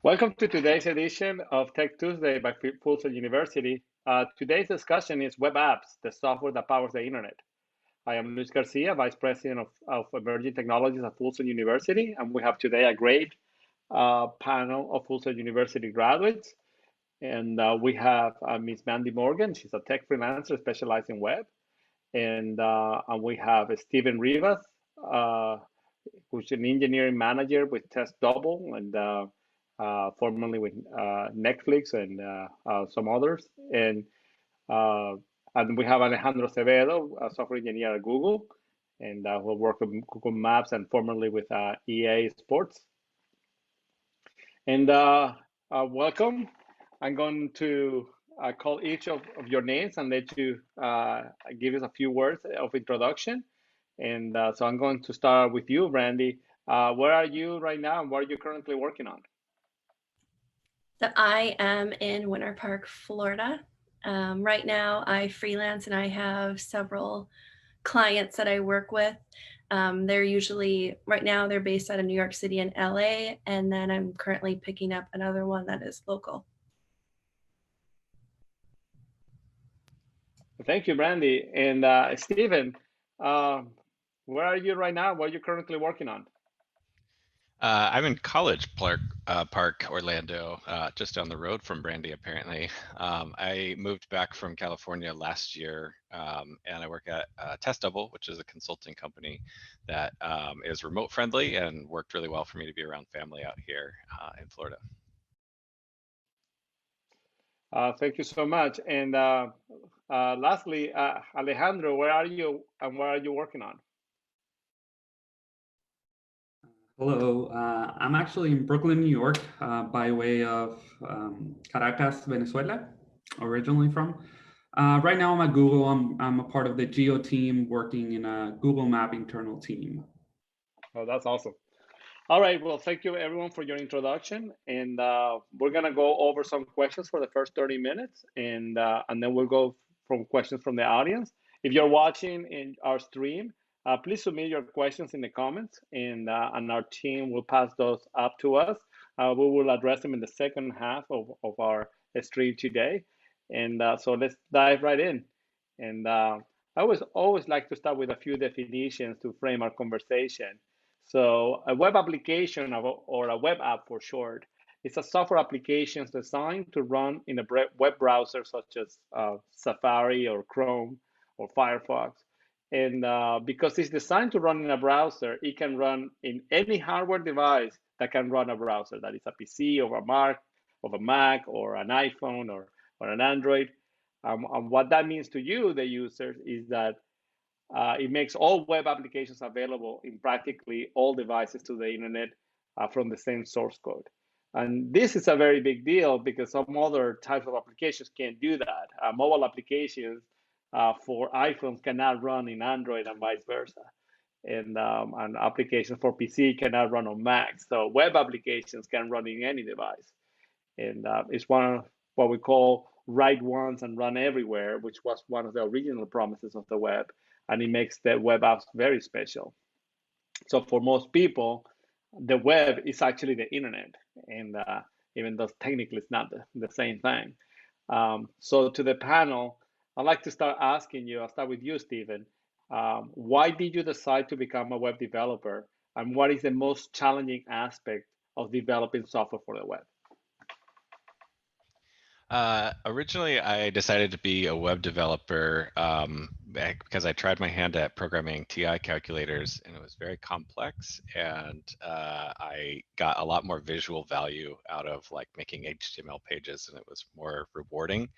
Welcome to today's edition of Tech Tuesday by Full Sail University. Today's discussion is web apps, the software that powers the internet. I am Luis Garcia, Vice President of Emerging Technologies at Full Sail University, and we have today a great panel of Full Sail University graduates. And we have Ms. Brandy Morgan. She's a tech freelancer specialized in web. And we have Steven Rivas, who's an engineering manager with Test Double and formerly with Netflix and some others. And we have Alejandro Acevedo, a software engineer at Google, and who worked with Google Maps and formerly with EA Sports. And welcome. I'm going to call each of your names and let you give us a few words of introduction. And so I'm going to start with you, Brandy. Where are you right now and what are you currently working on? So I am in Winter Park, Florida. Right now I freelance and I have several clients that I work with. They're usually, right now they're based out of New York City and LA, and then I'm currently picking up another one that is local. Thank you, Brandy. And Steven, where are you right now? What are you currently working on? I'm in College Park, Orlando, just down the road from Brandy, apparently. I moved back from California last year, and I work at Test Double, which is a consulting company that is remote friendly and worked really well for me to be around family out here in Florida. Thank you so much. And lastly, Alejandro, where are you and what are you working on? Hello, I'm actually in Brooklyn, New York, by way of Caracas, Venezuela, originally from. Right now I'm at Google. I'm a part of the Geo team working in a Google Map internal team. Oh, that's awesome. All right, well, thank you everyone for your introduction. And we're gonna go over some questions for the first 30 minutes and then we'll go from questions from the audience. If you're watching in our stream, please submit your questions in the comments and our team will pass those up to us. We will address them in the second half of our stream today. And so let's dive right in. And I always like to start with a few definitions to frame our conversation. So a web application or a web app for short is a software application designed to run in a web browser such as Safari or Chrome or Firefox. And because it's designed to run in a browser, it can run in any hardware device that can run a browser. That is a PC or a Mac or an iPhone or an Android. And what that means to you, the users, is that it makes all web applications available in practically all devices to the internet from the same source code. And this is a very big deal because some other types of applications can't do that. Mobile applications for iPhones cannot run in Android and vice versa. And applications for PC cannot run on Mac. So web applications can run in any device. And it's one of what we call write once and run everywhere, which was one of the original promises of the web. And it makes the web apps very special. So for most people, the web is actually the internet. And even though technically it's not the same thing. So to the panel, I'd like to start asking you, I'll start with you, Steven. Why did you decide to become a web developer? And what is the most challenging aspect of developing software for the web? Originally, I decided to be a web developer because I tried my hand at programming TI calculators and it was very complex, and I got a lot more visual value out of like making HTML pages, and it was more rewarding.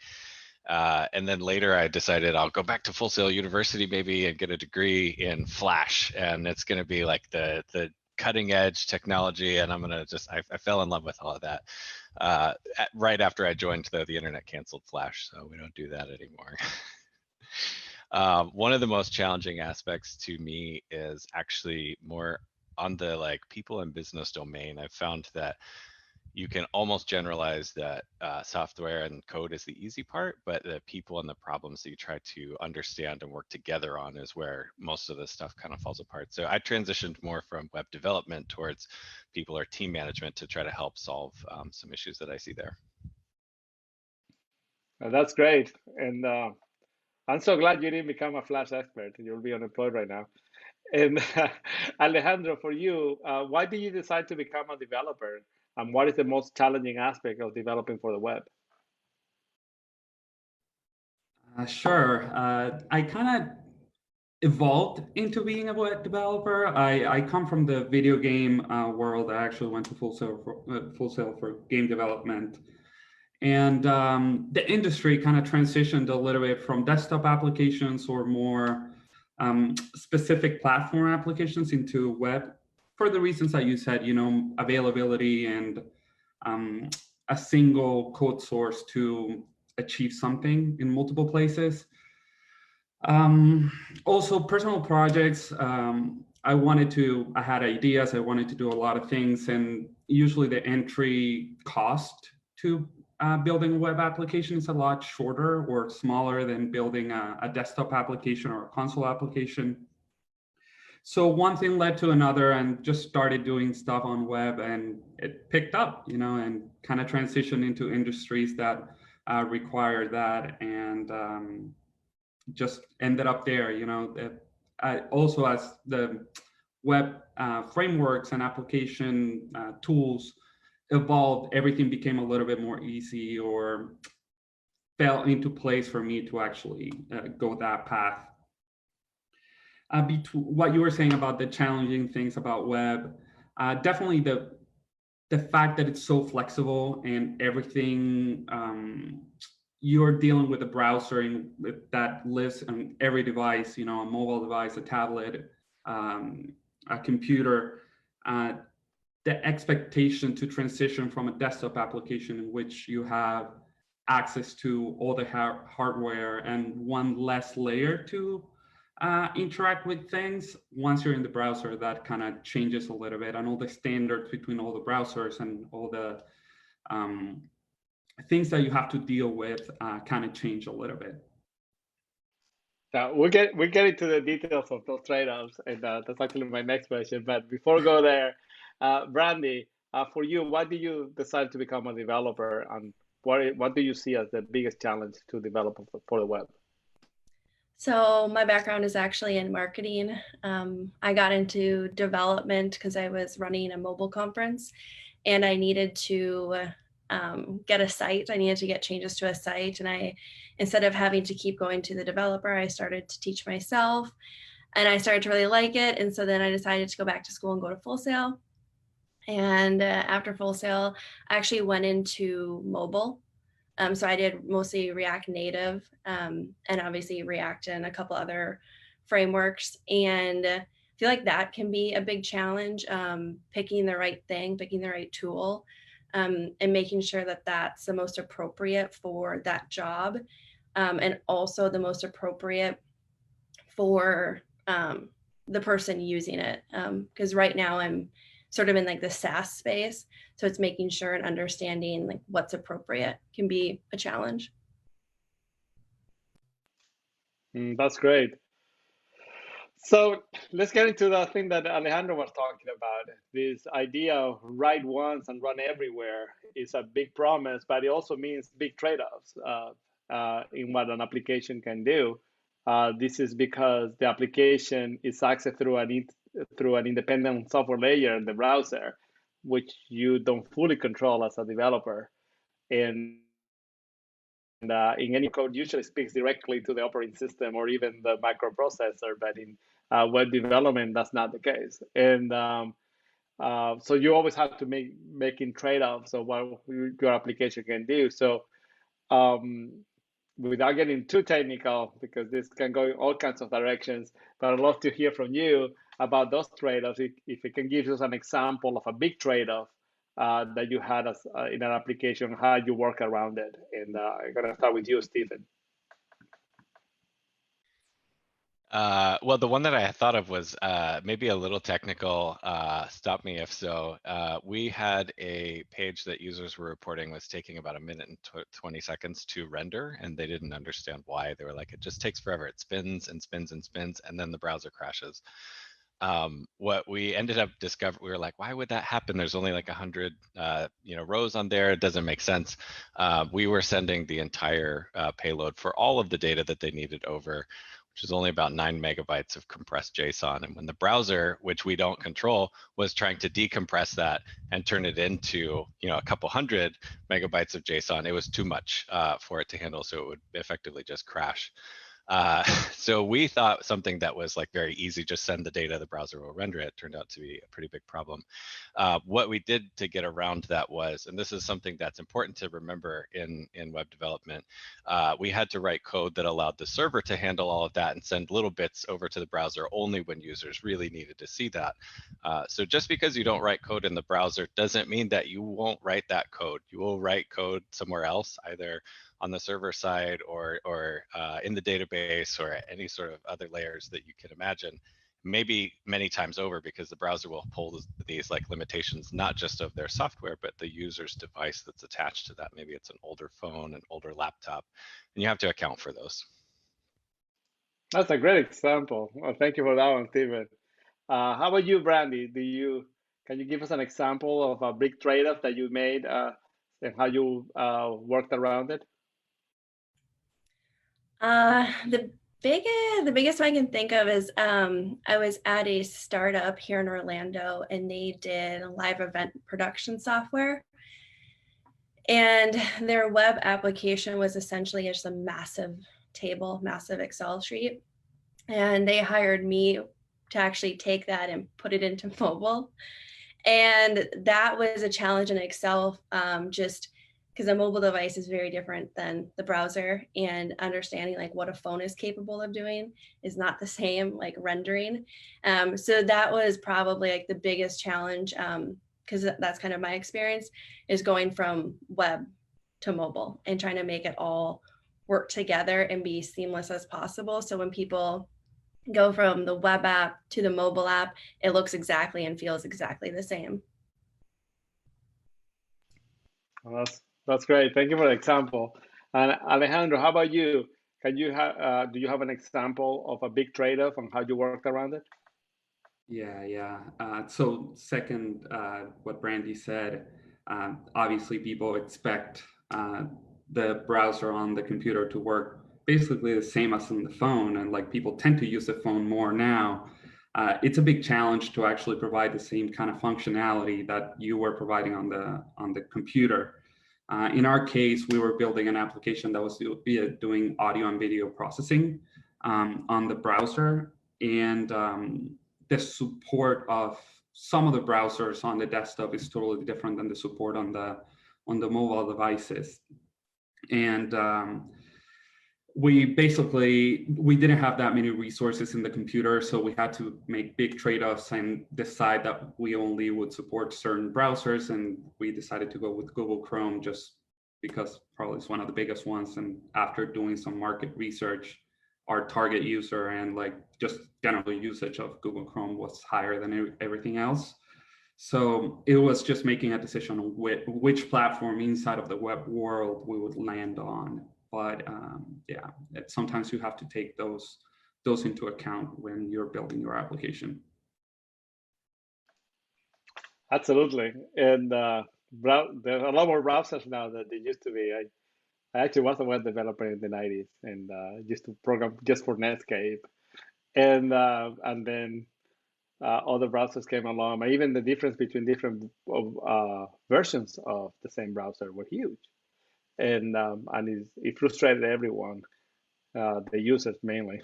And then later I decided I'll go back to Full Sail University maybe and get a degree in Flash, and it's going to be like the cutting edge technology, and I'm gonna just I fell in love with all of that right after I joined the internet canceled Flash, so we don't do that anymore. One of the most challenging aspects to me is actually more on the like people and business domain. I've found that you can almost generalize that software and code is the easy part, but the people and the problems that you try to understand and work together on is where most of this stuff kind of falls apart. So I transitioned more from web development towards people or team management to try to help solve some issues that I see there. That's great. And I'm so glad you didn't become a Flash expert. You'll be unemployed right now. And Alejandro, for you, why did you decide to become a developer? And what is the most challenging aspect of developing for the web? Sure. I kind of evolved into being a web developer. I come from the video game world. I actually went to Full Sail for game development. And the industry kind of transitioned a little bit from desktop applications or more specific platform applications into web for the reasons that you said, availability and a single code source to achieve something in multiple places. Also personal projects. I had ideas, I wanted to do a lot of things, and usually the entry cost to building a web application is a lot shorter or smaller than building a desktop application or a console application. So one thing led to another, and just started doing stuff on web, and it picked up, and kind of transitioned into industries that require that, and just ended up there. Also, as the web frameworks and application tools evolved, everything became a little bit more easy or fell into place for me to actually go that path. What you were saying about the challenging things about web, definitely the fact that it's so flexible and everything, you're dealing with a browser that lives on every device, a mobile device, a tablet, a computer. The expectation to transition from a desktop application in which you have access to all the hardware and one less layer to interact with things. Once you're in the browser, that kind of changes a little bit, and all the standards between all the browsers and all the things that you have to deal with kind of change a little bit. Now we'll get into the details of those trade-offs, and that's actually my next question. But before we go there, Brandy, for you, why did you decide to become a developer, and what do you see as the biggest challenge to develop for the web? So my background is actually in marketing. I got into development because I was running a mobile conference, and I needed to get a site. I needed to get changes to a site, and instead of having to keep going to the developer, I started to teach myself, and I started to really like it. And so then I decided to go back to school and go to Full Sail. And after Full Sail, I actually went into mobile. So I did mostly React Native, and obviously React and a couple other frameworks. And I feel like that can be a big challenge, picking the right thing, picking the right tool, and making sure that that's the most appropriate for that job, and also the most appropriate for the person using it. Because right now I'm sort of in like the SaaS space. So it's making sure and understanding like what's appropriate can be a challenge. That's great. So let's get into the thing that Alejandro was talking about. This idea of write once and run everywhere is a big promise, but it also means big trade-offs in what an application can do. This is because the application is accessed through an independent software layer in the browser, which you don't fully control as a developer. And in any code usually speaks directly to the operating system or even the microprocessor, but in web development, that's not the case. And so you always have to making trade-offs of what your application can do. So without getting too technical, because this can go in all kinds of directions, but I'd love to hear from you about those trade-offs. If you can give us an example of a big trade-off that you had in an application, how you work around it. And I'm going to start with you, Stephen. Well, the one that I thought of was maybe a little technical. Stop me if so. We had a page that users were reporting was taking about a minute and 20 seconds to render, and they didn't understand why. They were like, it just takes forever. It spins and spins and spins, and then the browser crashes. What we ended up discovering, we were like, why would that happen? There's only like 100 rows on there. It doesn't make sense. We were sending the entire payload for all of the data that they needed over, which is only about 9 megabytes of compressed JSON. And when the browser, which we don't control, was trying to decompress that and turn it into a couple hundred megabytes of JSON, it was too much for it to handle. So it would effectively just crash. So we thought something that was like very easy, just send the data, the browser will render it, turned out to be a pretty big problem. What we did to get around that was, and this is something that's important to remember in web development, we had to write code that allowed the server to handle all of that and send little bits over to the browser only when users really needed to see that. So just because you don't write code in the browser doesn't mean that you won't write that code. You will write code somewhere else, either on the server side or in the database or any sort of other layers that you can imagine, maybe many times over, because the browser will pull these like limitations, not just of their software, but the user's device that's attached to that. Maybe it's an older phone, an older laptop, and you have to account for those. That's a great example. Well, thank you for that one, Steven. How about you, Brandy? Can you give us an example of a big trade-off that you made and how you worked around it? The biggest I can think of is I was at a startup here in Orlando, and they did live event production software. And their web application was essentially just a massive table, massive Excel sheet. And they hired me to actually take that and put it into mobile. And that was a challenge in Excel, just because a mobile device is very different than the browser, and understanding like what a phone is capable of doing is not the same, like rendering. So that was probably like the biggest challenge, because that's kind of my experience, is going from web to mobile and trying to make it all work together and be seamless as possible. So when people go from the web app to the mobile app, it looks exactly and feels exactly the same. Well, that's great. Thank you for the example. And Alejandro, how about you? Do you have an example of a big trade-off and how you worked around it? Yeah. So second, what Brandy said, obviously people expect the browser on the computer to work basically the same as on the phone, and like people tend to use the phone more now. It's a big challenge to actually provide the same kind of functionality that you were providing on the computer. In our case, we were building an application that was doing audio and video processing on the browser, and the support of some of the browsers on the desktop is totally different than the support on the mobile devices. And we didn't have that many resources in the computer, so we had to make big trade-offs and decide that we only would support certain browsers, and we decided to go with Google Chrome just because probably it's one of the biggest ones. And after doing some market research, our target user and like just general usage of Google Chrome was higher than everything else. So it was just making a decision on which platform inside of the web world we would land on. But sometimes you have to take those into account when you're building your application. Absolutely. And there's a lot more browsers now than there used to be. I actually was a web developer in the 90s and used to program just for Netscape. And then other browsers came along, and even the difference between different versions of the same browser were huge. And it frustrated everyone, the users mainly.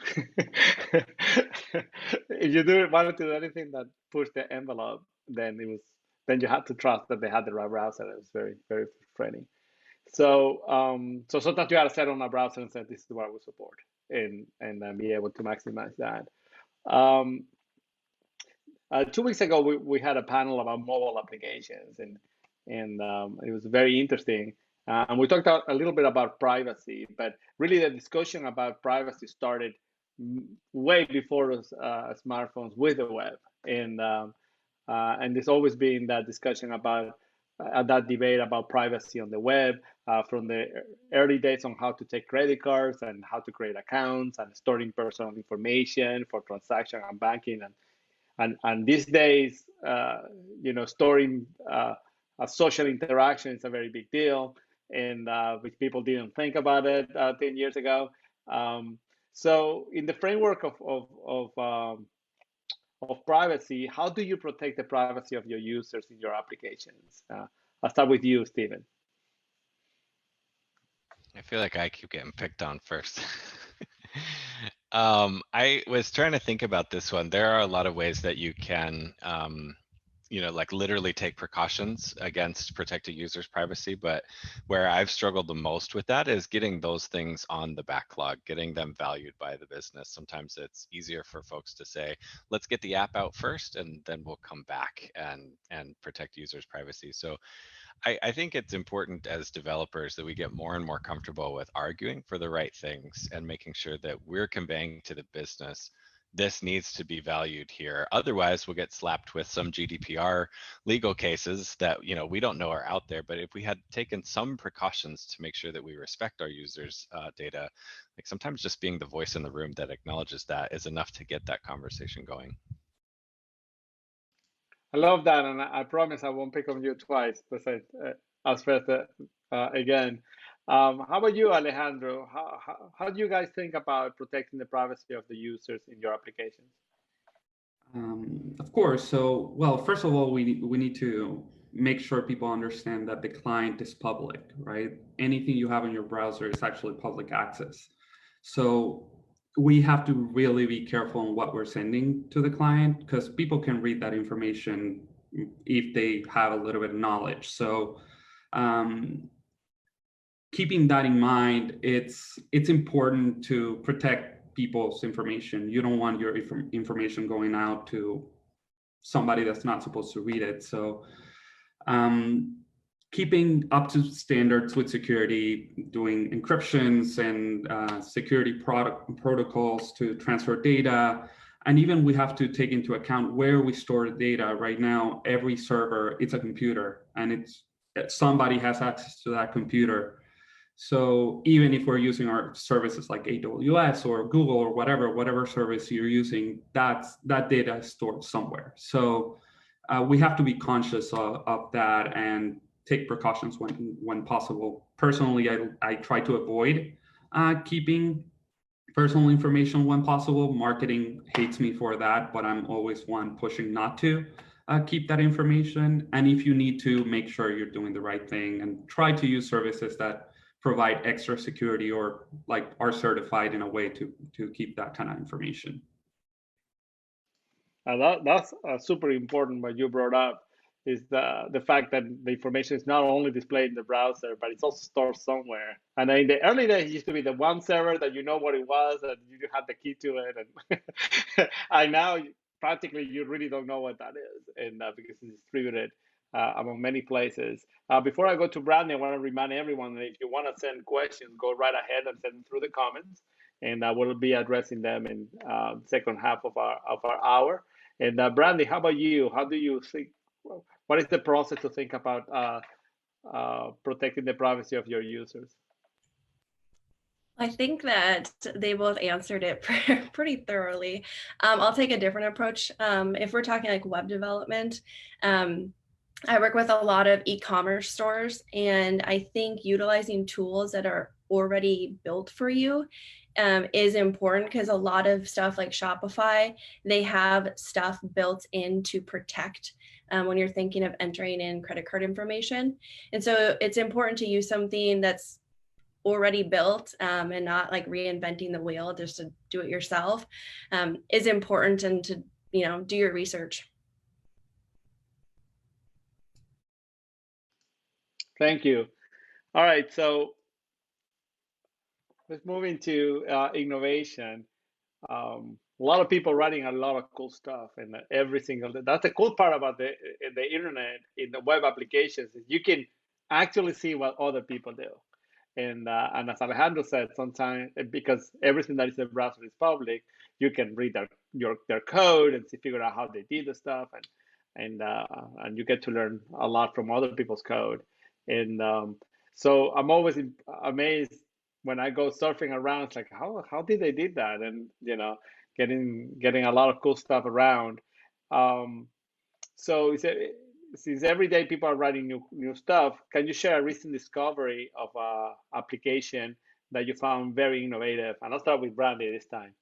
If you wanted to do anything that pushed the envelope, then you had to trust that they had the right browser. It was very, very frustrating. So sometimes you got to set on a browser and say, this is what we support, and be able to maximize that. 2 weeks ago, we had a panel about mobile applications, and it was very interesting. And we talked a little bit about privacy, but really the discussion about privacy started way before smartphones with the web, and there's always been that discussion about that debate about privacy on the web, from the early days on how to take credit cards and how to create accounts and storing personal information for transaction and banking, and these days, storing a social interaction is a very big deal, and which people didn't think about it 10 years ago. So, in the framework of privacy, how do you protect the privacy of your users in your applications? I'll start with you, Stephen. I feel like I keep getting picked on first. I was trying to think about this one. There are a lot of ways that you can, like literally take precautions against protecting users' privacy, but where I've struggled the most with that is getting those things on the backlog, getting them valued by the business. Sometimes it's easier for folks to say, let's get the app out first, and then we'll come back and protect users' privacy. So I think it's important as developers that we get more and more comfortable with arguing for the right things and making sure that we're conveying to the business, this needs to be valued here. Otherwise, we'll get slapped with some GDPR legal cases that we don't know are out there. But if we had taken some precautions to make sure that we respect our users' data, like sometimes just being the voice in the room that acknowledges that is enough to get that conversation going. I love that, and I promise I won't pick on you twice. I'll stress that again. How about you, Alejandro? How do you guys think about protecting the privacy of the users in your applications? Of course. So, well, first of all, we need to make sure people understand that the client is public, right? Anything you have in your browser is actually public access. So we have to really be careful on what we're sending to the client, because people can read that information if they have a little bit of knowledge. So keeping that in mind, it's important to protect people's information. You don't want your information going out to somebody that's not supposed to read it. So keeping up to standards with security, doing encryptions and security protocols to transfer data. And even we have to take into account where we store the data. Right now, every server, it's a computer, and somebody has access to that computer. So even if we're using our services like AWS or Google or whatever service you're using, that data is stored somewhere. So we have to be conscious of that and take precautions when possible. Personally, I try to avoid keeping personal information when possible. Marketing hates me for that, but I'm always one pushing not to keep that information. And if you need to, make sure you're doing the right thing and try to use services that provide extra security or like are certified in a way to keep that kind of information. That's super important what you brought up, is the fact that the information is not only displayed in the browser, but it's also stored somewhere. And in the early days, it used to be the one server that you know what it was and you had the key to it. And now practically you really don't know what that is, and because it's distributed among many places. Before I go to Brandy, I want to remind everyone that if you want to send questions, go right ahead and send them through the comments, and we'll be addressing them in the second half of our hour. And Brandy, how about you? How do you think? What is the process to think about protecting the privacy of your users? I think that they both answered it pretty thoroughly. I'll take a different approach. If we're talking like web development, I work with a lot of e-commerce stores, and I think utilizing tools that are already built for you is important, because a lot of stuff like Shopify, they have stuff built in to protect when you're thinking of entering in credit card information. And so it's important to use something that's already built and not like reinventing the wheel just to do it yourself is important, and to do your research. Thank you. All right, so let's move into innovation. A lot of people writing a lot of cool stuff, and every single day. That's the cool part about the internet in the web applications, is you can actually see what other people do. And as Alejandro said, sometimes because everything that is in the browser is public, you can read their code and figure out how they did the stuff, and you get to learn a lot from other people's code. And so I'm always amazed when I go surfing around. It's like how did they did that? And getting a lot of cool stuff around. So since every day people are writing new stuff, can you share a recent discovery of a application that you found very innovative? And I'll start with Brandy this time.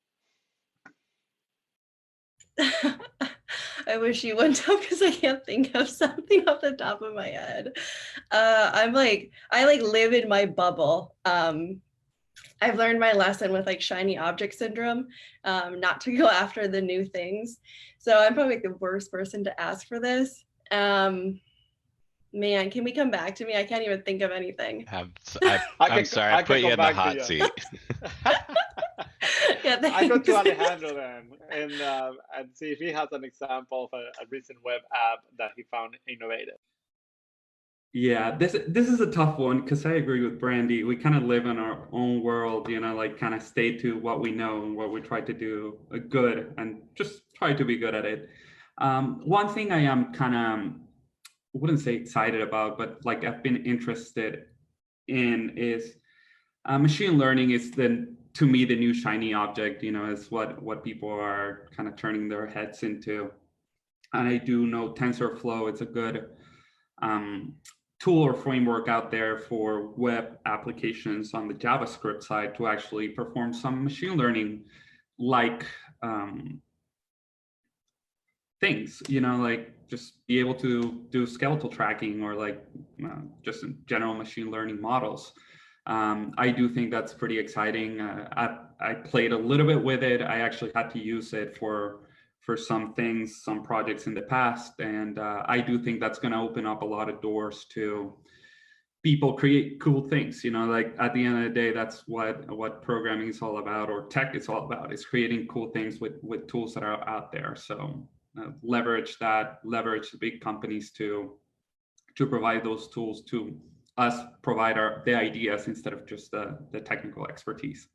I wish you wouldn't tell because I can't think of something off the top of my head. I live in my bubble. I've learned my lesson with like shiny object syndrome, not to go after the new things. So I'm probably the worst person to ask for this. Man, can we come back to me? I can't even think of anything. I'm sorry, I put you in the hot seat. Yeah, I go to Alejandro then and see if he has an example of a recent web app that he found innovative. Yeah, this is a tough one because I agree with Brandy. We kind of live in our own world, like kind of stay to what we know and what we try to do good and just try to be good at it. One thing I am kind of, wouldn't say excited about, but like I've been interested in is machine learning is to me the new shiny object, is what people are kind of turning their heads into. And I do know TensorFlow, it's a good tool or framework out there for web applications on the JavaScript side to actually perform some machine learning like things, like just be able to do skeletal tracking or like just general machine learning models. I do think that's pretty exciting. I played a little bit with it. I actually had to use it for some things, some projects in the past. And I do think that's going to open up a lot of doors to people create cool things. Like at the end of the day, that's what programming is all about, or tech is all about, is creating cool things with tools that are out there. So leverage the big companies to provide those tools to us, provide the ideas instead of just the technical expertise.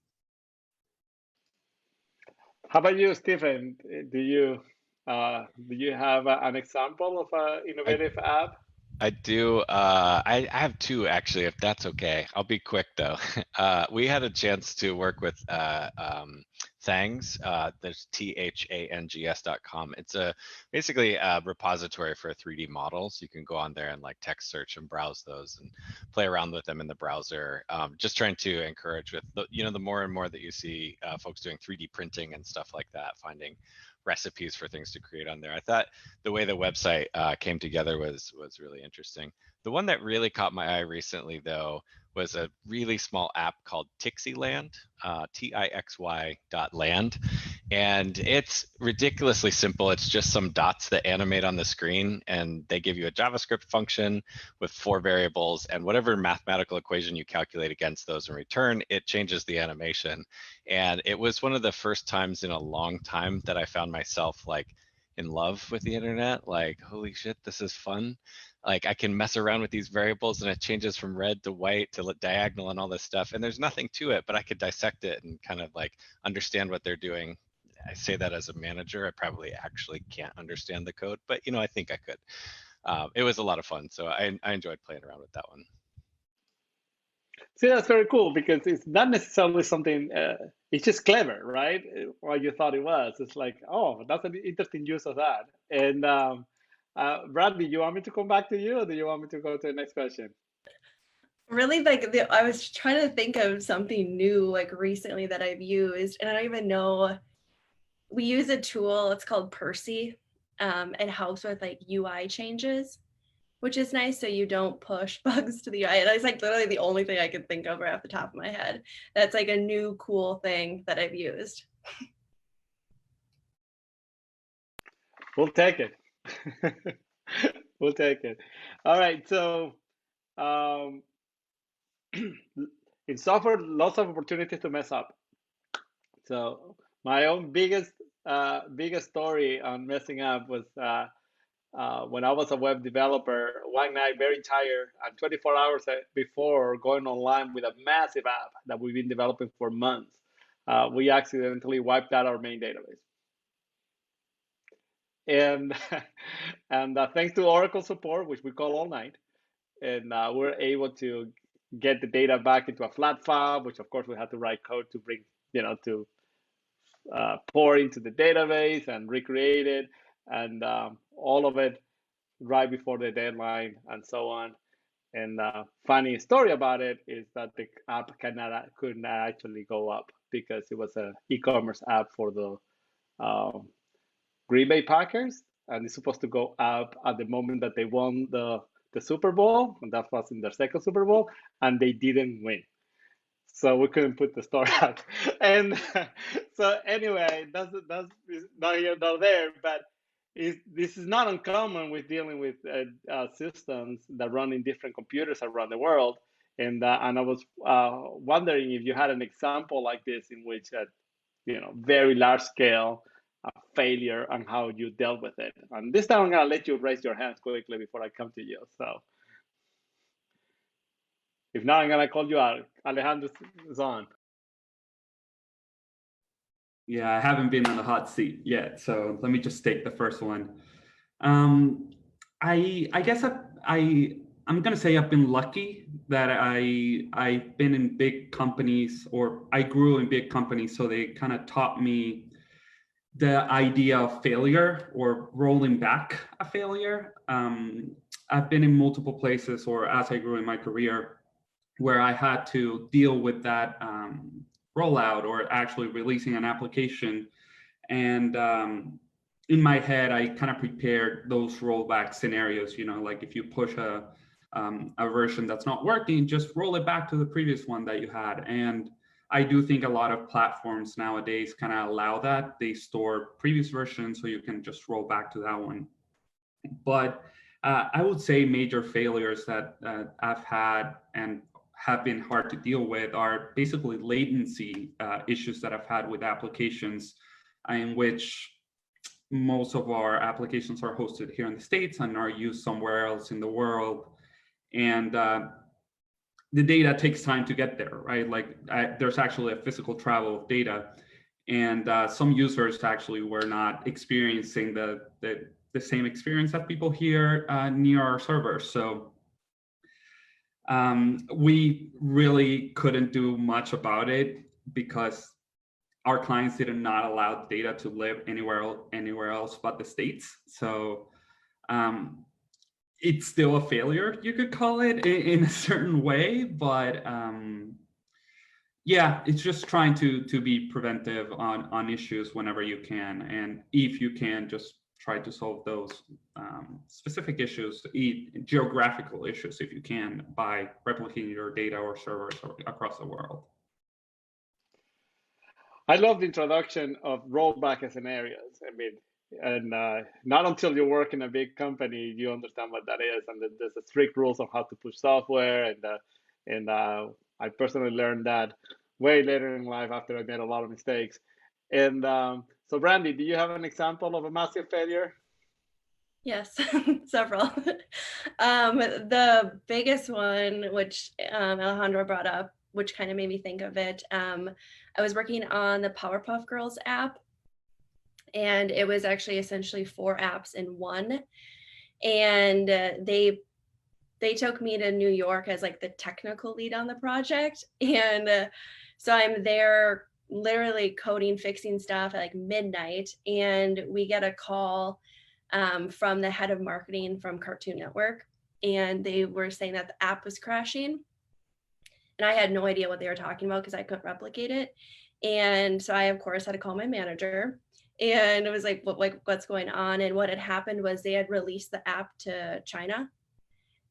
How about you, Stephen? Do you have an example of an innovative app? I do. I have two actually, if that's okay. I'll be quick though. We had a chance to work with Thangs. There's THANGS.com. It's basically a repository for 3D models. You can go on there and like text search and browse those and play around with them in the browser. Just trying to encourage with the more and more that you see folks doing 3D printing and stuff like that, finding recipes for things to create on there. I thought the way the website came together was really interesting. The one that really caught my eye recently, though, was a really small app called Tixyland, TIXY.land. And it's ridiculously simple. It's just some dots that animate on the screen, and they give you a JavaScript function with 4 variables, and whatever mathematical equation you calculate against those in return, it changes the animation. And it was one of the first times in a long time that I found myself like in love with the internet. Like, holy shit, this is fun. Like I can mess around with these variables and it changes from red to white to diagonal and all this stuff. And there's nothing to it, but I could dissect it and kind of like understand what they're doing. I say that as a manager. I probably actually can't understand the code, but I think I could. It was a lot of fun. So I enjoyed playing around with that one. See, that's very cool because it's not necessarily something, it's just clever, right? What you thought it was. It's like, oh, that's an interesting use of that. And Brandy, you want me to come back to you, or do you want me to go to the next question? Really, I was trying to think of something new like recently that I've used, and I don't even know. We use a tool, it's called Percy. It helps with like UI changes, which is nice so you don't push bugs to the UI. That's like literally the only thing I can think of right off the top of my head. That's like a new cool thing that I've used. We'll take it. We'll take it. All right. So in software, lots of opportunities to mess up. So my own biggest story on messing up was when I was a web developer, one night, very tired, and 24 hours before going online with a massive app that we've been developing for months, we accidentally wiped out our main database. And and thanks to Oracle support, which we call all night, and we're able to get the data back into a flat file, which of course we had to write code to bring, to pour into the database and recreate it, and all of it right before the deadline and so on. And funny story about it is that the app couldn't actually go up because it was an e-commerce app for the Green Bay Packers, and it's supposed to go up at the moment that they won the Super Bowl, and that was in their second Super Bowl, and they didn't win. So we couldn't put the store up. And so anyway, that's not here nor there, but this is not uncommon with dealing with systems that run in different computers around the world. And I was wondering if you had an example like this in which, very large scale failure and how you dealt with it. And this time I'm gonna let you raise your hands quickly before I come to you. So if not, I'm gonna call you out. Alejandro is on. Yeah, I haven't been on the hot seat yet, so let me just take the first one. I guess I'm gonna say I've been lucky that I've been in big companies, or I grew in big companies, so they kind of taught me the idea of failure or rolling back a failure. I've been in multiple places, or as I grew in my career, where I had to deal with that rollout or actually releasing an application. And in my head, I kind of prepared those rollback scenarios, like if you push a version that's not working, just roll it back to the previous one that you had. And I do think a lot of platforms nowadays kind of allow that. They store previous versions, so you can just roll back to that one. But I would say major failures that I've had and have been hard to deal with are basically latency issues that I've had with applications, in which most of our applications are hosted here in the States and are used somewhere else in the world. And the data takes time to get there, right? Like there's actually a physical travel of data, and some users actually were not experiencing the same experience that people here near our servers. So we really couldn't do much about it because our clients did not allow data to live anywhere else but the States. So it's still a failure, you could call it, in a certain way, but yeah, it's just trying to be preventive on issues whenever you can, and if you can, just try to solve those specific issues, geographical issues, if you can, by replicating your data or servers across the world. I love the introduction of rollback scenarios. I mean, and not until you work in a big company you understand what that is, and there's a strict rules on how to push software, and I personally learned that way later in life after I made a lot of mistakes. And so Brandy, do you have an example of a massive failure? Yes, several. The biggest one, which Alejandro brought up, which kind of made me think of it, I was working on the Powerpuff Girls app, and it was actually essentially 4 apps in one. And they took me to New York as like the technical lead on the project. And so I'm there literally coding, fixing stuff at like midnight. And we get a call from the head of marketing from Cartoon Network. And they were saying that the app was crashing. And I had no idea what they were talking about because I couldn't replicate it. And so I, of course, had to call my manager. And it was like, what's going on? And what had happened was they had released the app to China.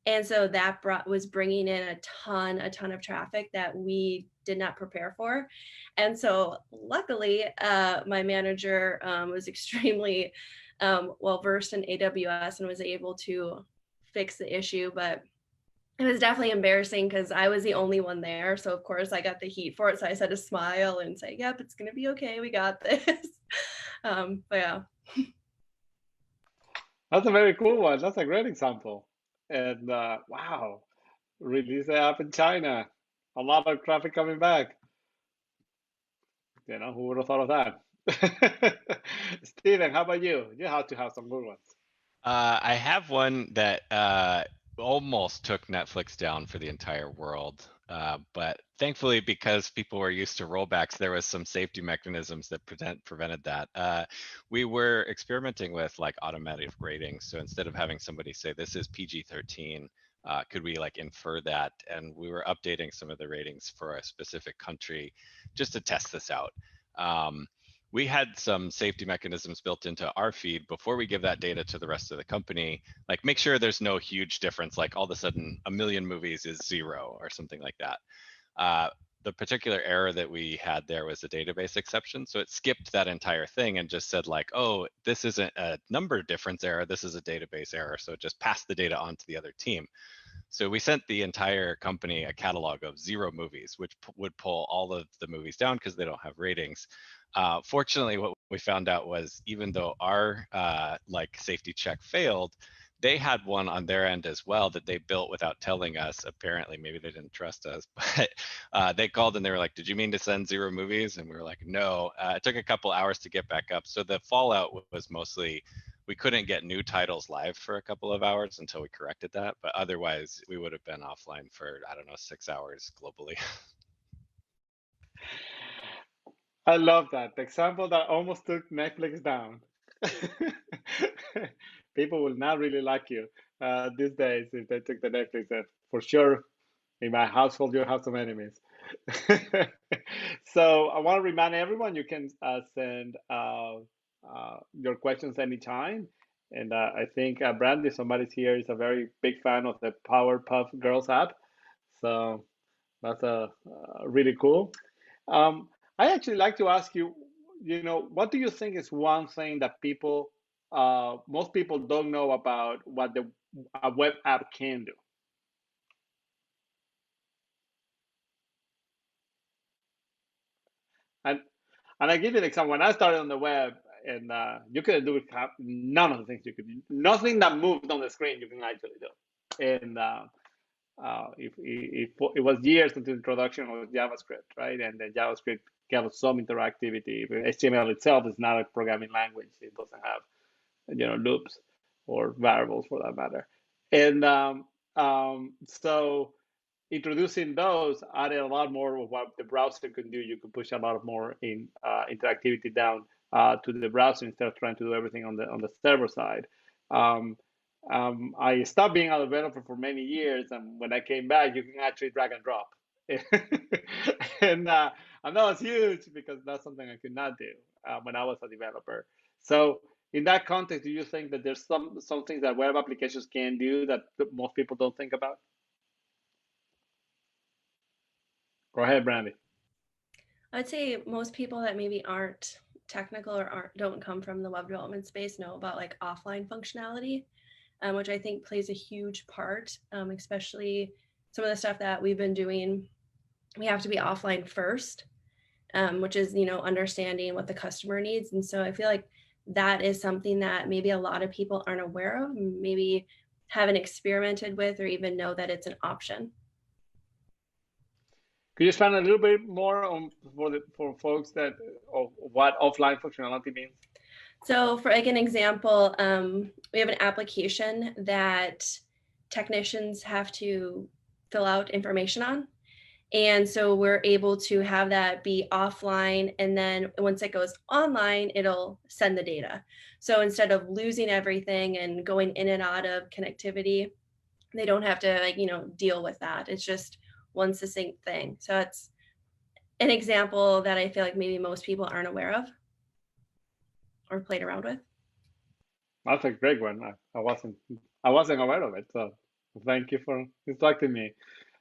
And so that was bringing in a ton of traffic that we did not prepare for. And so luckily, my manager was extremely well-versed in AWS and was able to fix the issue. But it was definitely embarrassing because I was the only one there. So of course I got the heat for it. So I said to smile and say, yep, it's going to be okay. We got this. But yeah. That's a very cool one. That's a great example. And wow, release the app in China. A lot of traffic coming back. Who would have thought of that? Steven, how about you? You have to have some good ones. I have one that almost took Netflix down for the entire world. But thankfully, because people were used to rollbacks, there was some safety mechanisms that prevented that. We were experimenting with like automatic ratings. So instead of having somebody say this is PG-13, could we like infer that? And we were updating some of the ratings for a specific country just to test this out. We had some safety mechanisms built into our feed before we give that data to the rest of the company, like make sure there's no huge difference, like all of a sudden a million movies is 0 or something like that. The particular error that we had there was a database exception. So it skipped that entire thing and just said like, oh, this isn't a number difference error, this is a database error. So it just passed the data on to the other team. So we sent the entire company a catalog of 0 movies, which would pull all of the movies down because they don't have ratings. Fortunately, what we found out was even though our like safety check failed, they had one on their end as well that they built without telling us. Apparently, maybe they didn't trust us, but they called and they were like, "Did you mean to send 0 movies?" And we were like, "No." It took a couple hours to get back up. So the fallout was mostly we couldn't get new titles live for a couple of hours until we corrected that. But otherwise, we would have been offline for, I don't know, 6 hours globally. I love that. The example that almost took Netflix down. People will not really like you these days if they took the Netflix. For sure, in my household, you have some enemies. So I want to remind everyone you can send your questions anytime. And I think Brandy, somebody's here, is a very big fan of the Powerpuff Girls app. So that's really cool. Um, I actually like to ask you, what do you think is one thing that most people don't know about what a web app can do? And and I give you an example. When I started on the web, and you couldn't do none of the things you could do. Nothing that moved on the screen you can actually do. And if it was years into the introduction of JavaScript, right? And the JavaScript got some interactivity. HTML itself is not a programming language. It doesn't have loops or variables for that matter. And so introducing those added a lot more of what the browser can do. You can push a lot of more in interactivity down to the browser instead of trying to do everything on the server side. Um, I stopped being a developer for many years, and when I came back, you can actually drag and drop, and that was huge because that's something I could not do when I was a developer. So in that context, do you think that there's some things that web applications can do that most people don't think about? Go ahead, Brandy. I'd say most people that maybe aren't technical or don't come from the web development space know about like offline functionality, which I think plays a huge part, especially some of the stuff that we've been doing. We have to be offline first, which is, understanding what the customer needs. And so I feel like that is something that maybe a lot of people aren't aware of, maybe haven't experimented with, or even know that it's an option. Could you expand a little bit more on for folks that of what offline functionality means? So for like an example, we have an application that technicians have to fill out information on. And so we're able to have that be offline. And then once it goes online, it'll send the data. So instead of losing everything and going in and out of connectivity, they don't have to deal with that. It's just one succinct thing. So it's an example that I feel like maybe most people aren't aware of or played around with. That's a great one. I wasn't aware of it. So thank you for instructing me.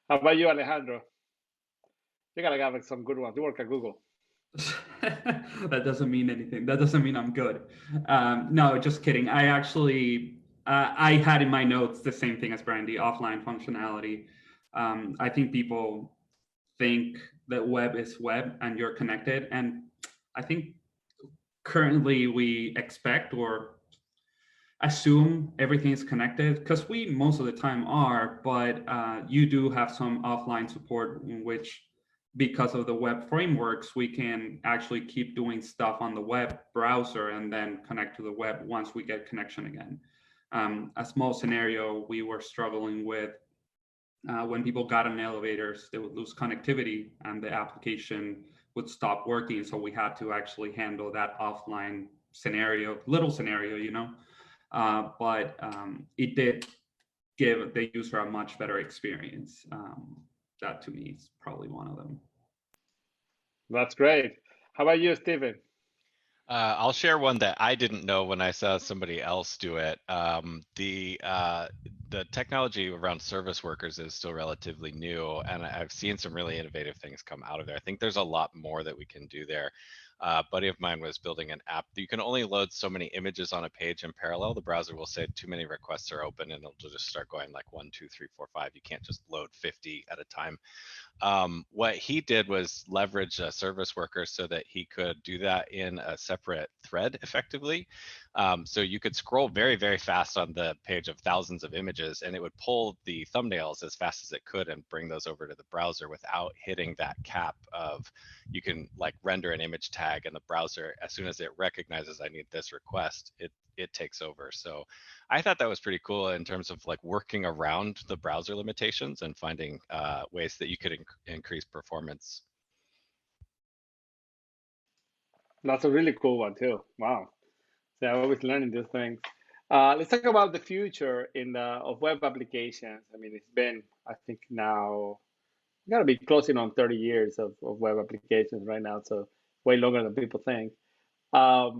How about you, Alejandro? You gotta have some good ones. You work at Google. That doesn't mean anything. That doesn't mean I'm good. No, just kidding. I actually, I had in my notes the same thing as Brandy, offline functionality. I think people think that web is web and you're connected. And I think currently we expect, or assume everything is connected, because we most of the time are, but you do have some offline support in which, because of the web frameworks, we can actually keep doing stuff on the web browser and then connect to the web once we get connection again. A small scenario we were struggling with, when people got in elevators, they would lose connectivity and the application would stop working. So we had to actually handle that offline scenario, little scenario, you know. But it did give the user a much better experience. That to me is probably one of them. That's great. How about you, Steven? I'll share one that I didn't know when I saw somebody else do it. The technology around service workers is still relatively new, and I've seen some really innovative things come out of there. I think there's a lot more that we can do there. A buddy of mine was building an app. You can only load so many images on a page in parallel. The browser will say too many requests are open, and it'll just start going like 1, 2, 3, 4, 5. You can't just load 50 at a time. What he did was leverage a service worker so that he could do that in a separate thread effectively. So you could scroll very, very fast on the page of thousands of images, and it would pull the thumbnails as fast as it could and bring those over to the browser without hitting that cap of, you can like render an image tag, and the browser, as soon as it recognizes I need this request, it takes over. So I thought that was pretty cool in terms of like working around the browser limitations and finding ways that you could increase performance. That's a really cool one too. Wow. So I'm always learning these things. Let's talk about the future of web applications. I mean, it's been, I think now, got to be closing on 30 years of web applications right now. So way longer than people think. But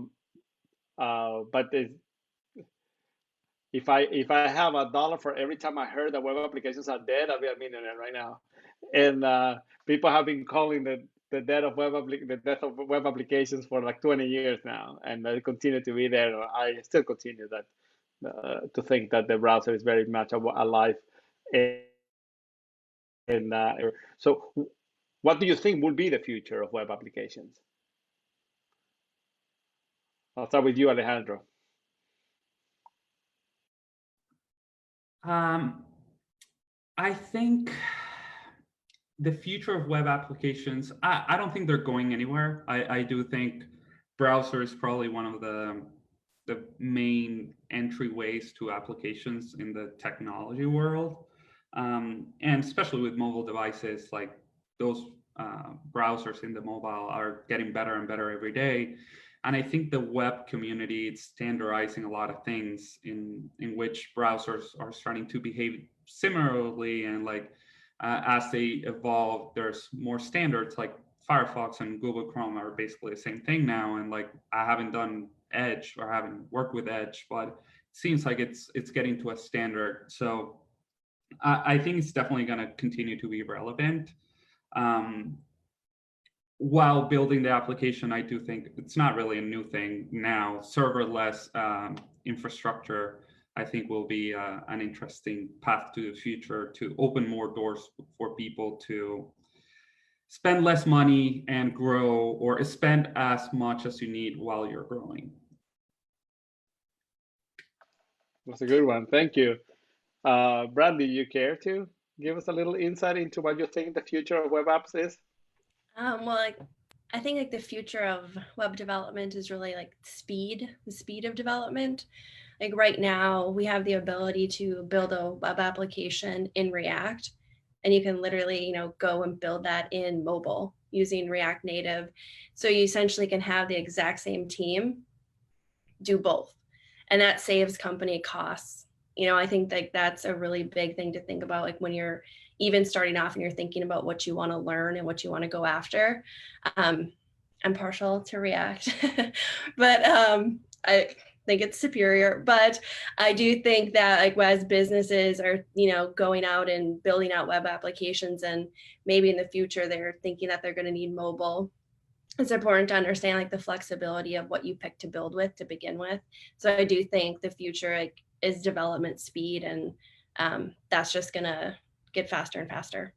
if I have $1 for every time I heard that web applications are dead, I'll be a millionaire right now. And people have been calling the death of web applications for like 20 years now, and they continue to be there. I still continue to think that the browser is very much alive. And so, what do you think will be the future of web applications? I'll start with you, Alejandro. I think the future of web applications, I don't think they're going anywhere. I do think browser is probably one of the main entryways to applications in the technology world. And especially with mobile devices, like those browsers in the mobile are getting better and better every day. And I think the web community is standardizing a lot of things in which browsers are starting to behave similarly. And like as they evolve, there's more standards, like Firefox and Google Chrome are basically the same thing now. And like I haven't done Edge or haven't worked with Edge, but it seems like it's getting to a standard. So I think it's definitely going to continue to be relevant. While building the application, I do think it's not really a new thing now. Serverless infrastructure, I think, will be an interesting path to the future to open more doors for people to spend less money and grow, or spend as much as you need while you're growing. That's a good one. Thank you. Brandy, you care to give us a little insight into what you think the future of web apps is? Well, I think like the future of web development is really like the speed of development. Like right now, we have the ability to build a web application in React, and you can literally, go and build that in mobile using React Native. So you essentially can have the exact same team do both, and that saves company costs. I think like that's a really big thing to think about, like when you're even starting off and you're thinking about what you want to learn and what you want to go after. I'm partial to React, but I think it's superior. But I do think that like as businesses are, going out and building out web applications, and maybe in the future they're thinking that they're going to need mobile, it's important to understand like the flexibility of what you pick to build with to begin with. So I do think the future is development speed, and that's just gonna get faster and faster.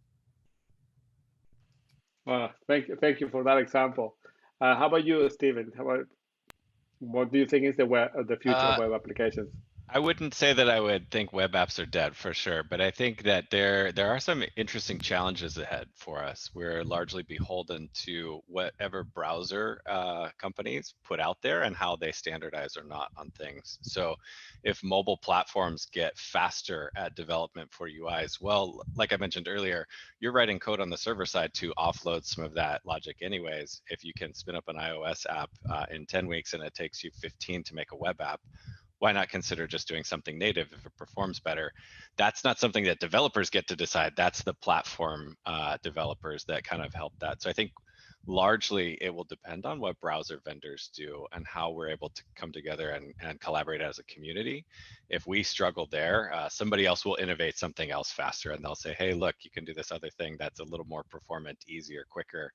Well, thank you for that example. How about you, Steven? What do you think is the future of web applications? I wouldn't say that I would think web apps are dead for sure, but I think that there are some interesting challenges ahead for us. We're largely beholden to whatever browser companies put out there and how they standardize or not on things. So if mobile platforms get faster at development for UIs, well, like I mentioned earlier, you're writing code on the server side to offload some of that logic anyways. If you can spin up an iOS app in 10 weeks and it takes you 15 to make a web app, why not consider just doing something native if it performs better? That's not something that developers get to decide. That's the platform developers that kind of help that. So I think largely it will depend on what browser vendors do and how we're able to come together and collaborate as a community. If we struggle there, somebody else will innovate something else faster and they'll say, hey, look, you can do this other thing that's a little more performant, easier, quicker.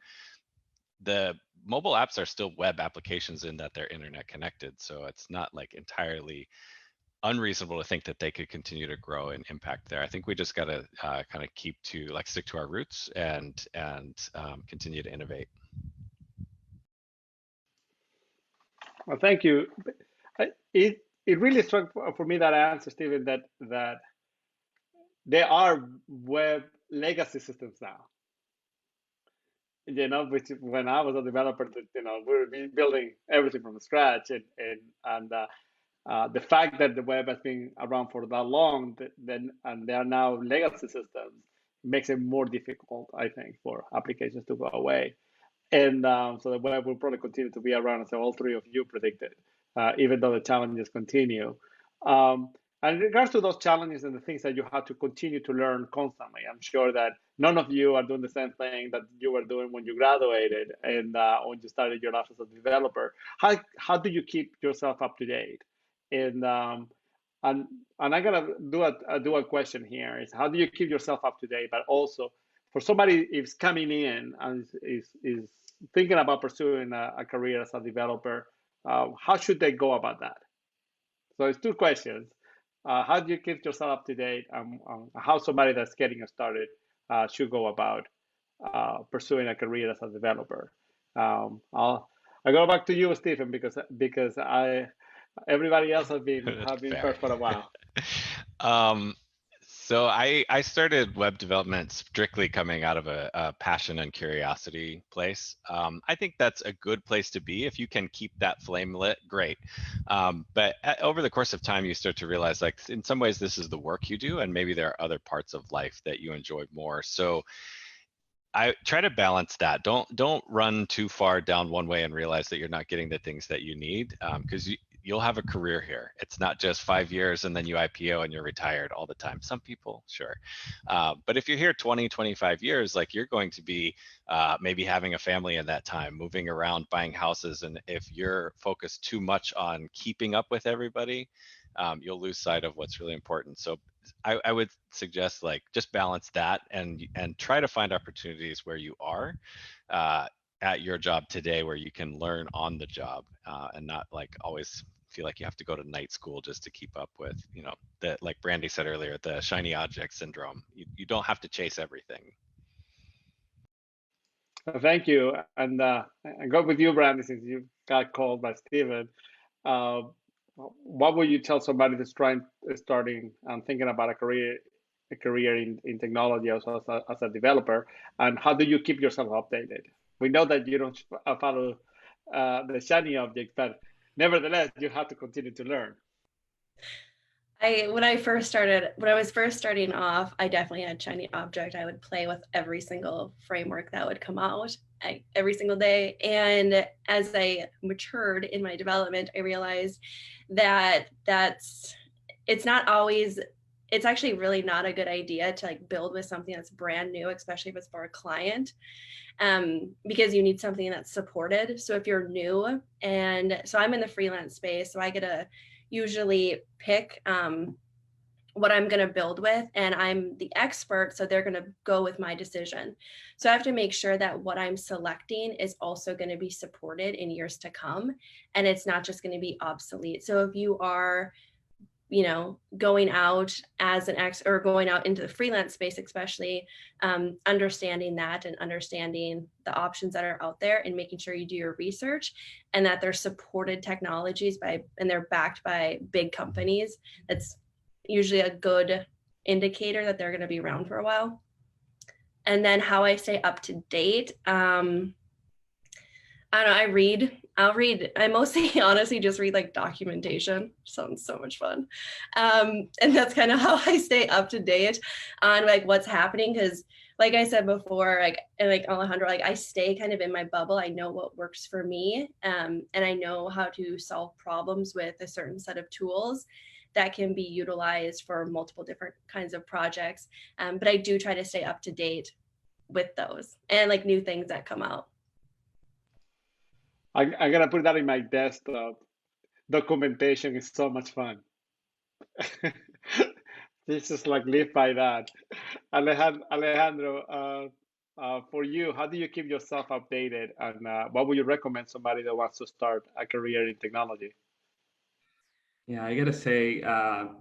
The mobile apps are still web applications in that they're internet connected. So it's not like entirely unreasonable to think that they could continue to grow and impact there. I think we just got to kind of stick to our roots and continue to innovate. Well, thank you. It really struck for me that answer, Stephen, that there are web legacy systems now. Which when I was a developer, we were building everything from scratch, and the fact that the web has been around for that long, and there are now legacy systems, makes it more difficult, I think, for applications to go away. And so the web will probably continue to be around, as all three of you predicted, even though the challenges continue. And in regards to those challenges and the things that you have to continue to learn constantly, I'm sure that none of you are doing the same thing that you were doing when you graduated and when you started your life as a developer. How do you keep yourself up to date? And I'm gonna do a question here: is how do you keep yourself up to date? But also, for somebody who's coming in and is thinking about pursuing a career as a developer, how should they go about that? So it's two questions. How do you keep yourself up to date on how somebody that's getting started should go about pursuing a career as a developer? I go back to you, Stephen, because everybody else have been first for a while. So I started web development strictly coming out of a passion and curiosity place. I think that's a good place to be. If you can keep that flame lit, great. But over the course of time, you start to realize, like, in some ways, this is the work you do, and maybe there are other parts of life that you enjoy more. So I try to balance that. Don't run too far down one way and realize that you're not getting the things that you need, because you'll have a career here. It's not just 5 years and then you IPO and you're retired all the time. Some people, sure. But if you're here 20, 25 years, like, you're going to be maybe having a family in that time, moving around, buying houses. And if you're focused too much on keeping up with everybody, you'll lose sight of what's really important. So I would suggest, like, just balance that and try to find opportunities where you are at your job today, where you can learn on the job and not, like, always feel like you have to go to night school just to keep up with, the, like Brandy said earlier, the shiny object syndrome. You don't have to chase everything. Thank you. And I go with you, Brandy, since you got called by Stephen. What would you tell somebody that's starting and thinking about a career in technology as a developer, and how do you keep yourself updated? We know that you don't follow the shiny object, but nevertheless, you have to continue to learn. When I was first starting off, I definitely had shiny object. I would play with every single framework that would come out every single day. And as I matured in my development, I realized that it's actually really not a good idea to, like, build with something that's brand new, especially if it's for a client, because you need something that's supported. So if you're new, and so I'm in the freelance space, so I get to usually pick what I'm going to build with, and I'm the expert, so they're going to go with my decision. So I have to make sure that what I'm selecting is also going to be supported in years to come, and it's not just going to be obsolete. So if you are going out as an or going out into the freelance space, especially understanding that and understanding the options that are out there and making sure you do your research and that they're supported technologies and they're backed by big companies. That's usually a good indicator that they're going to be around for a while. And then how I stay up to date. I don't know, I'll read. I mostly honestly just read like documentation. Sounds so much fun. And that's kind of how I stay up to date on like what's happening. Cause like I said before, like Alejandro, like I stay kind of in my bubble. I know what works for me. And I know how to solve problems with a certain set of tools that can be utilized for multiple different kinds of projects. But I do try to stay up to date with those and like new things that come out. I'm gonna put that in my desktop. Documentation is so much fun. This is like live by that. Alejandro, for you, how do you keep yourself updated, and what would you recommend somebody that wants to start a career in technology? Yeah, I gotta say,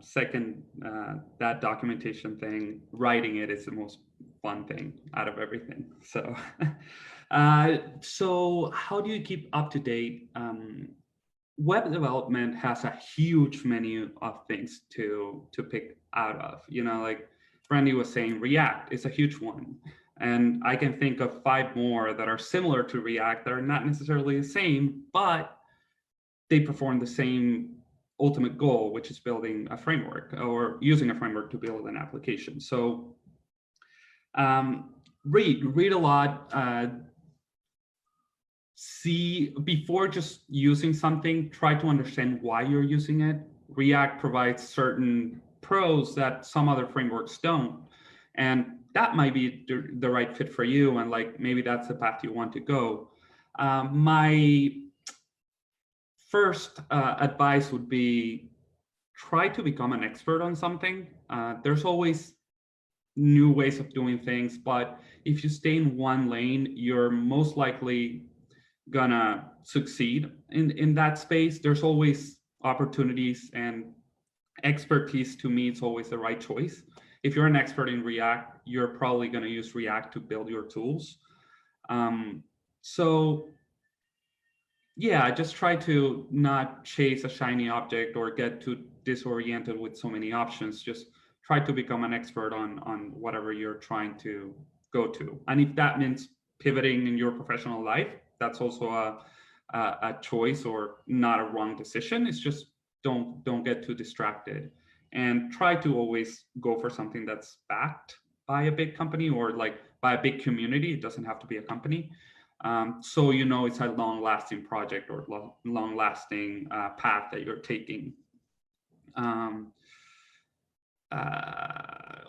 second, that documentation thing, writing it is the most fun thing out of everything. So, so how do you keep up to date? Web development has a huge menu of things to pick out of. Like Brandy was saying, React is a huge one. And I can think of 5 more that are similar to React that are not necessarily the same, but they perform the same ultimate goal, which is building a framework or using a framework to build an application. So read a lot. See, before just using something, try to understand why you're using it. React provides certain pros that some other frameworks don't. And that might be the right fit for you. And like, maybe that's the path you want to go. My first advice would be try to become an expert on something. There's always new ways of doing things, but if you stay in one lane, you're most likely gonna succeed in that space. There's always opportunities, and expertise to me is always the right choice. If you're an expert in React, you're probably gonna use React to build your tools. So yeah, just try to not chase a shiny object or get too disoriented with so many options. Just try to become an expert on whatever you're trying to go to. And if that means pivoting in your professional life, that's also a choice or not a wrong decision. It's just don't get too distracted, and try to always go for something that's backed by a big company or like by a big community. It doesn't have to be a company. So it's a long-lasting project or long-lasting path that you're taking.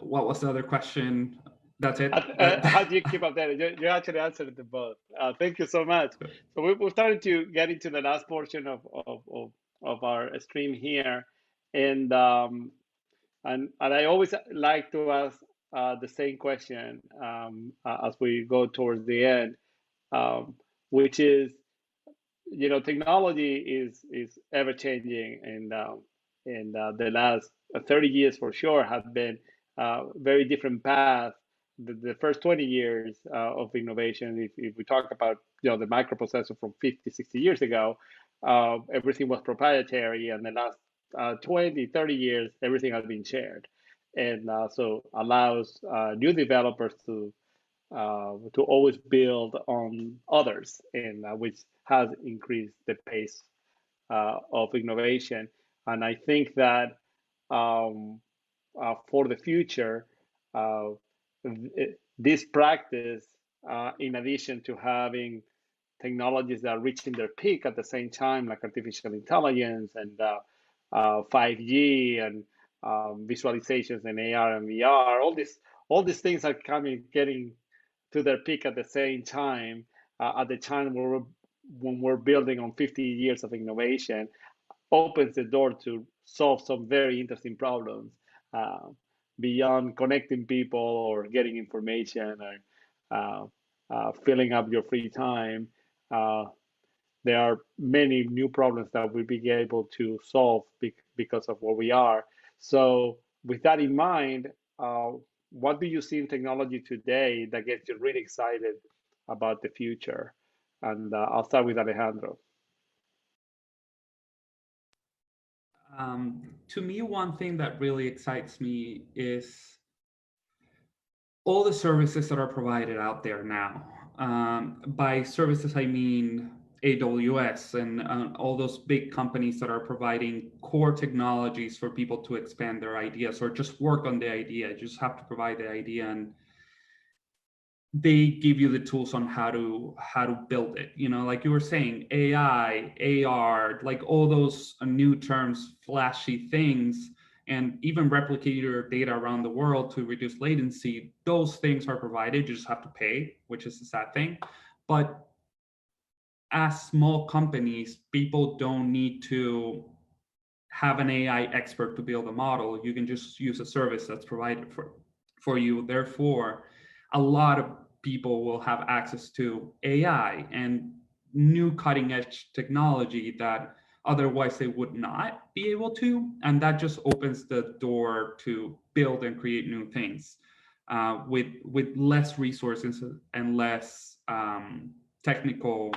What was the other question? That's it. How do you keep updated? You actually answered them both. Thank you so much. So we're starting to get into the last portion of our stream here, and I always like to ask the same question as we go towards the end, which is, technology is ever changing, and the last 30 years for sure have been very different paths. The first 20 years of innovation, if we talk about the microprocessor from 50, 60 years ago, everything was proprietary, and the last 20, 30 years, everything has been shared, and so allows new developers to always build on others, and which has increased the pace of innovation. And I think that for the future, this practice, in addition to having technologies that are reaching their peak at the same time, like artificial intelligence and 5G and visualizations and AR and VR, all these things are getting to their peak at the same time, at the time when we're building on 50 years of innovation, opens the door to solve some very interesting problems beyond connecting people or getting information or filling up your free time. There are many new problems that we'll be able to solve because of where we are. So with that in mind, what do you see in technology today that gets you really excited about the future? And I'll start with Alejandro. To me, one thing that really excites me is all the services that are provided out there now. By services, I mean AWS and all those big companies that are providing core technologies for people to expand their ideas or just work on the idea. You just have to provide the idea, and they give you the tools on how to build it. You know, like you were saying, AI, AR, like all those new terms, flashy things, and even replicate your data around the world to reduce latency. Those things are provided. You just have to pay, which is a sad thing. But as small companies, people don't need to have an AI expert to build a model. You can just use a service that's provided for you. Therefore, a lot of people will have access to AI and new cutting edge technology that otherwise they would not be able to. And that just opens the door to build and create new things with less resources and less technical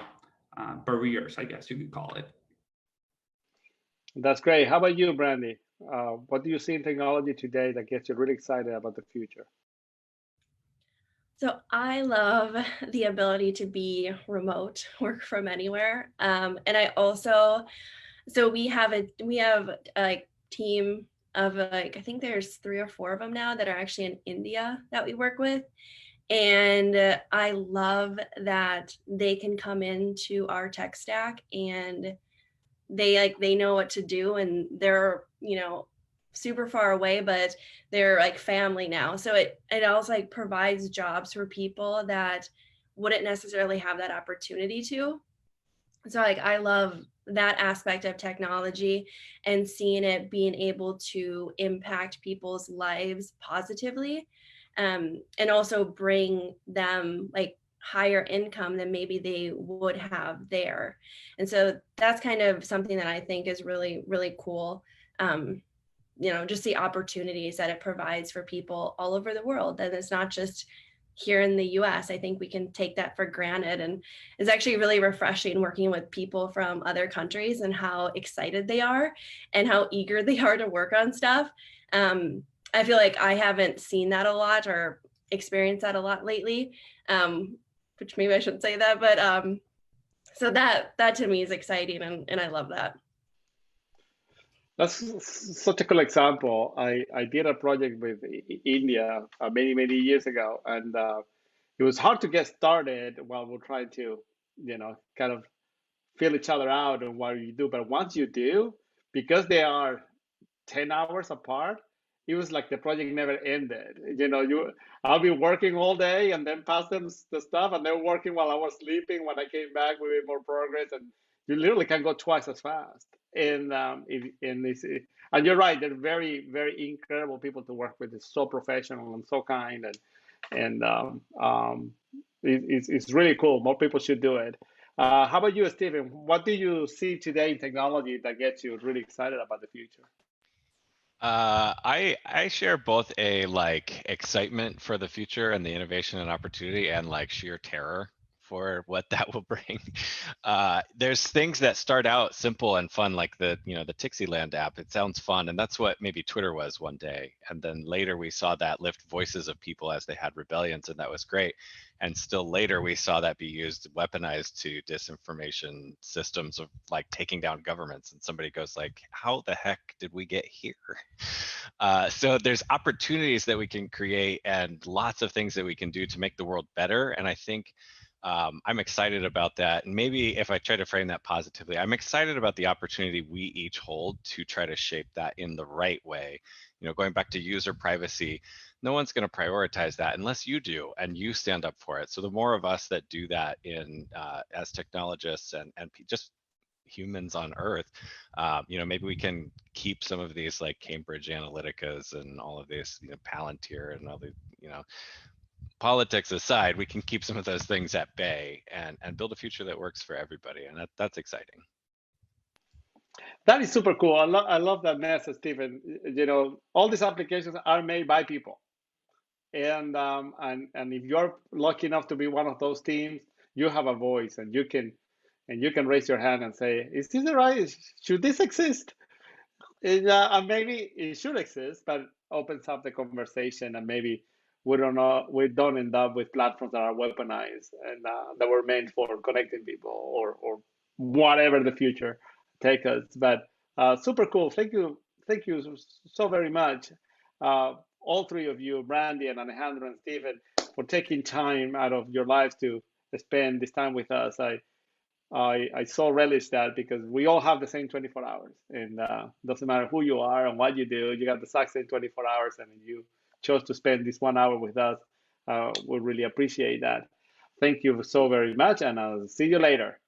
barriers, I guess you could call it. That's great. How about you, Brandy? What do you see in technology today that gets you really excited about the future? So I love the ability to be remote, work from anywhere. And I also, so we have a team of like, I think there's 3 or 4 of them now that are actually in India that we work with. And I love that they can come into our tech stack and they know what to do, and they're, super far away, but they're like family now. So it also like provides jobs for people that wouldn't necessarily have that opportunity to. So like I love that aspect of technology and seeing it being able to impact people's lives positively, and also bring them like higher income than maybe they would have there. And so that's kind of something that I think is really, really cool. Just the opportunities that it provides for people all over the world. And it's not just here in the US. I think we can take that for granted. And it's actually really refreshing working with people from other countries and how excited they are and how eager they are to work on stuff. I feel like I haven't seen that a lot or experienced that a lot lately, which maybe I shouldn't say that, but so that to me is exciting, and I love that. That's such a cool example. I did a project with India many, many years ago, and it was hard to get started while we're trying to, kind of fill each other out on what you do. But once you do, because they are 10 hours apart, it was like the project never ended. I'll be working all day and then pass them the stuff, and they're working while I was sleeping. When I came back, we made more progress, and you literally can go twice as fast. And and you're right, they're very, very incredible people to work with. It's so professional and so kind, and it's really cool. More people should do it. How about you, Stephen? What do you see today in technology that gets you really excited about the future? I share both a like excitement for the future and the innovation and opportunity, and like sheer terror for what that will bring. There's things that start out simple and fun, like the Tixieland app. It sounds fun, and that's what maybe Twitter was one day. And then later we saw that lift voices of people as they had rebellions, and that was great. And still later we saw that be used, weaponized to disinformation systems of like taking down governments. And somebody goes like, how the heck did we get here? So there's opportunities that we can create and lots of things that we can do to make the world better. And I think I'm excited about that. And maybe if I try to frame that positively, I'm excited about the opportunity we each hold to try to shape that in the right way. Going back to user privacy, no one's going to prioritize that unless you do and you stand up for it. So the more of us that do that as technologists and just humans on Earth, maybe we can keep some of these like Cambridge Analyticas and all of these, Palantir and all the, politics aside, we can keep some of those things at bay and build a future that works for everybody. And that's exciting. That is super cool. I love that message, Stephen. You know, all these applications are made by people, and if you're lucky enough to be one of those teams, you have a voice, and you can raise your hand and say, "Is this the right? Should this exist?" And maybe it should exist, but opens up the conversation, and maybe we don't end up with platforms that are weaponized and that were meant for connecting people or whatever the future take us. But super cool. Thank you so very much, all three of you, Brandy and Alejandro and Stephen, for taking time out of your lives to spend this time with us. I so relish that because we all have the same 24 hours, and doesn't matter who you are and what you do, you got the exact same 24 hours, and you chose to spend this 1 hour with us. We really appreciate that. Thank you so very much, and I'll see you later.